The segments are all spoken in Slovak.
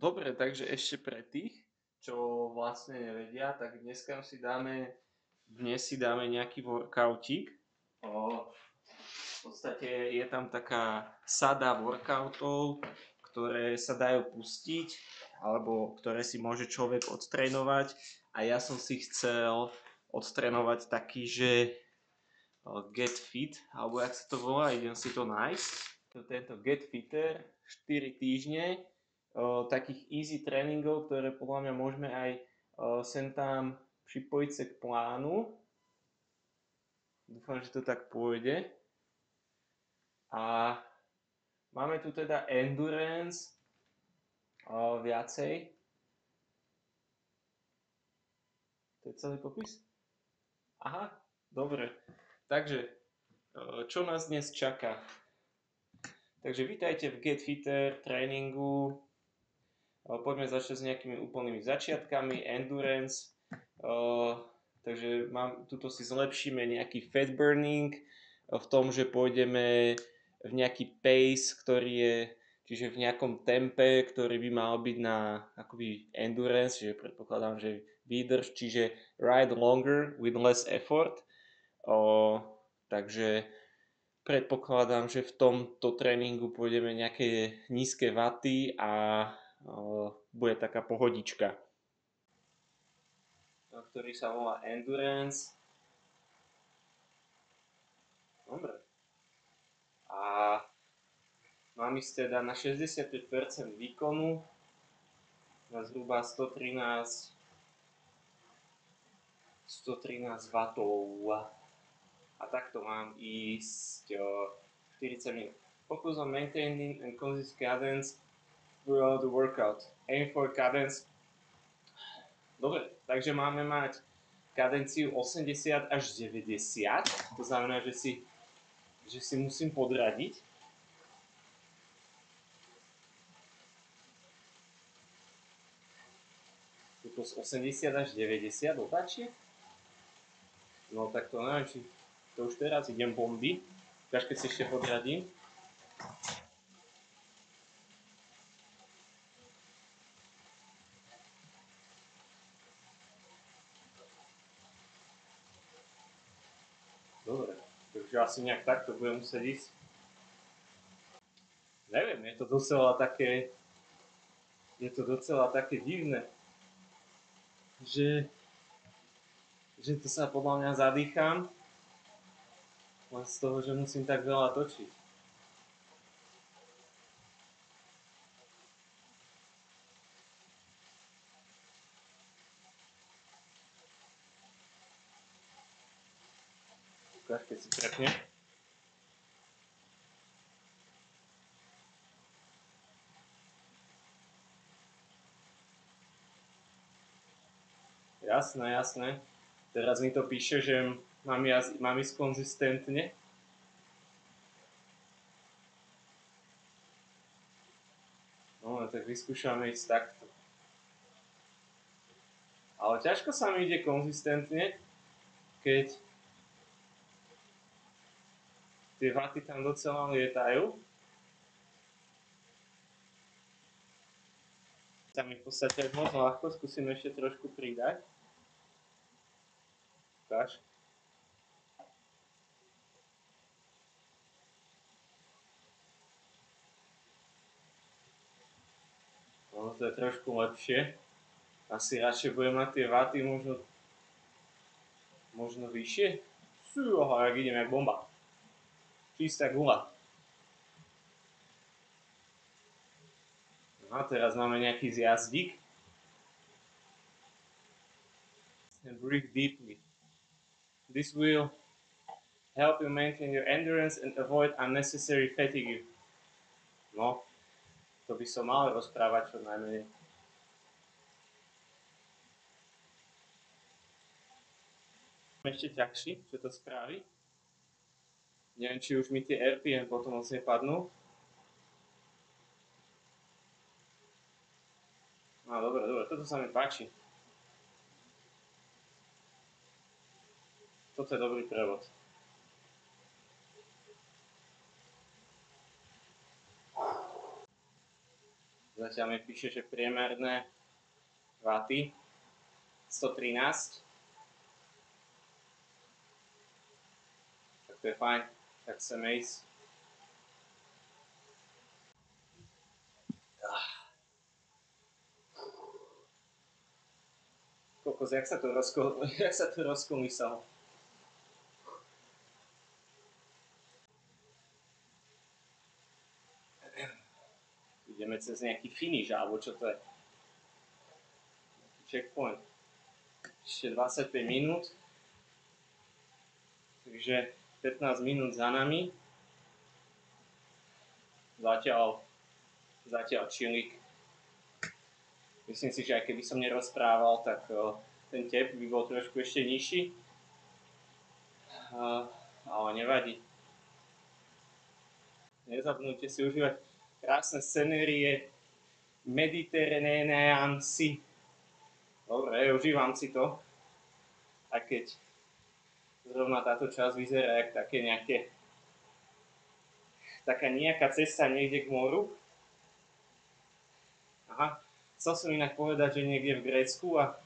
Dobre, takže ešte pre tých, čo vlastne nevedia, tak dnes si dáme nejaký workoutík. V podstate je tam taká sada workoutov, ktoré sa dajú pustiť, alebo ktoré si môže človek odtrénovať. A ja som si chcel odtrénovať taký, že Get Fit, alebo jak sa to volá, idem si to nájsť. Tento Get Fitter, 4 týždne, takých easy tréningov, ktoré podľa mňa môžeme aj sem tam pripojiť sa k plánu. Dúfam, že to tak pôjde. A máme tu teda endurance viacej. To je celý popis? Aha, dobre. Takže, čo nás dnes čaká? Takže vítajte v Get Fitter tréningu. Poďme začať s nejakými úplnými začiatkami. Endurance. Takže tuto si zlepšíme nejaký fat burning v tom, že pôjdeme v nejaký pace, ktorý je, čiže v nejakom tempe, ktorý by mal byť na akoby endurance, čiže predpokladám, že výdrž, čiže ride longer with less effort. Takže predpokladám, že v tomto tréningu pôjdeme nejaké nízke vaty a bude taká pohodička, ktorý sa volá endurance. Dobre. A mám ísť teda na 65% výkonu na zhruba 113 W. A takto mám ísť 40 minút. Focus on maintaining and consistent cadence throughout the workout. Aim for cadence. Dobre, takže máme mať kadenciu 80 až 90. To znamená, že si musím podradiť. Tuto z 80 až 90 otáčiek. No tak to neviem, či to už teraz idem bomby. Až keď si ešte podradím. Dobre, takže asi nejak takto budem musieť ísť. Neviem, je to docela také divné, že to sa podľa mňa zadýcham len z toho, že musím tak veľa točiť. Ukáž, keď si trepne. Jasné. Teraz mi to píše, že mám ísť konzistentne. No, tak vyskúšame ísť takto. Ale ťažko sa mi ide konzistentne, keď tie vaty tam docela lietajú. Sa mi v podstate moc ľahko, skúsim ešte trošku pridať. Ukáž. No, to je trošku lepšie. Asi radšej budem mať tie vaty možno vyššie. Aha, jak idem jak bomba. Čistá gula. No a teraz máme nejaký zjazdík. And breathe deeply. This will help you maintain your endurance and avoid unnecessary fatigue. No, to by som mal rozprávať čo najmenej. Ešte ťažší, čo to spraví. Neviem, či už mi tie RPM potom moc nepadnú. No dobre, toto sa mi páči. Toto je dobrý prevod. Zatiaľ mi píše, že priemerné vaty 113. Tak to je fajn, tak chceme ísť. Kokos, jak sa to rozkolísalo. Ideme cez nejaký finish, alebo čo to je? Checkpoint. Ešte 25 minút. Takže 15 minút za nami. Zatiaľ chillik. Myslím si, že aj keby som nerozprával, tak ten tep by bol trošku ešte nižší. Ale nevadí. Nezabudnite si užívať krásne scenérie Mediterranean Sea. Dobre, užívam si to. A keď zrovna táto časť vyzerá jak taká nejaká cesta niekde k moru. Aha, chcel som inak povedať, že niekde v Grécku a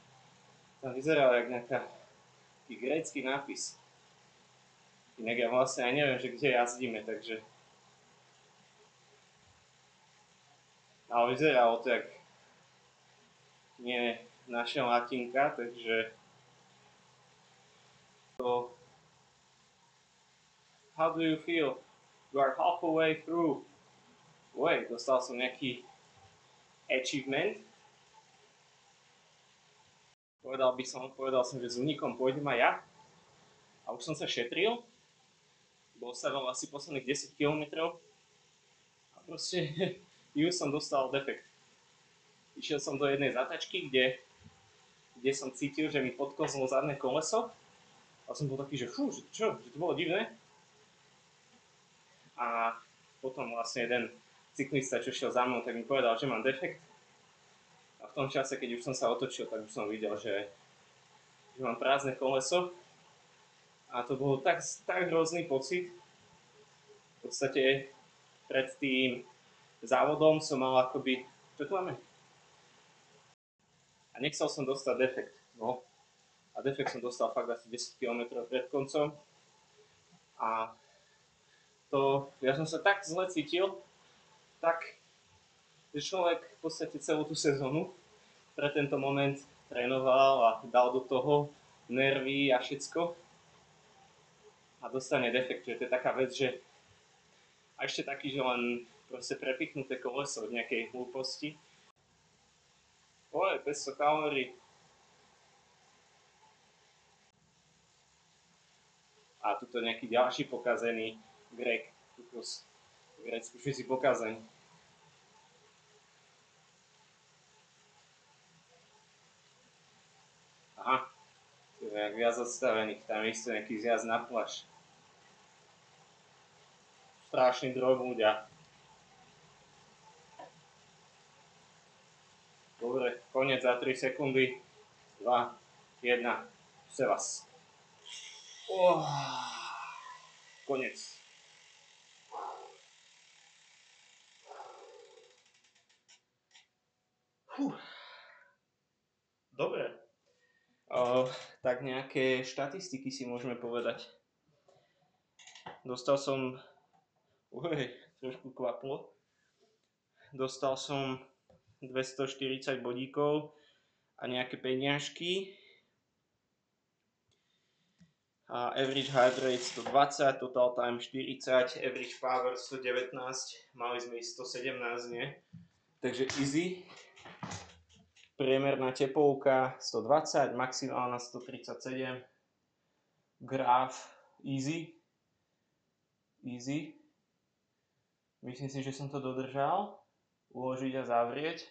tam vyzeral jak nejaký grécky nápis. Inak ja vlastne aj neviem, že kde jazdíme, takže... Ale vyzeralo to jak nie naša latinka, takže... So, how do you feel? You are halfway through. Wait, dostal som nejaký achievement. Povedal som, že s únikom pôjdem aj ja. A už som sa šetril. Dosahoval asi posledných 10 km. A proste už som dostal defekt. Išiel som do jednej zatačky, kde som cítil, že mi podkozlo zadné koleso. A som bol taký, že fú, že to bolo divné. A potom vlastne jeden cyklista, čo šiel za mnou, tak mi povedal, že mám defekt. A v tom čase, keď už som sa otočil, tak už som videl, že mám prázdne koleso. A to bol tak hrozný pocit. V podstate pred tým závodom som mal akoby... Čo tu máme? A nechcel som dostať defekt. No. A defekt som dostal fakt asi 10 km pred koncom. A ja som sa tak zle cítil, že človek v podstate celú tú sezónu pre tento moment trénoval a dal do toho nervy a všetko a dostane defekt, že to je taká vec, že a ešte taký, že len proste prepichnuté koleso od nejakej hlúposti. 500 kalórií. A tuto nejaký ďalší pokazený Grek. V Grécku všetci pokazení. Aha, to je jak viac odstavených, tam je isto nejaký zjazd na pláž. Strašný drog ľudia. Dobre, koniec za 3 sekundy. 2, 1, Sevas. Koniec. Dobre. Tak nejaké štatistiky si môžeme povedať. Dostal som... trošku kvaplo. Dostal som 240 bodíkov a nejaké peniažky. Average heart rate 120, total time 40, average power 119, mali sme ísť 117, nie? Takže easy. Priemerná tepovka 120, maximálna 137. Graf easy. Myslím si, že som to dodržal. Uložiť a zavrieť.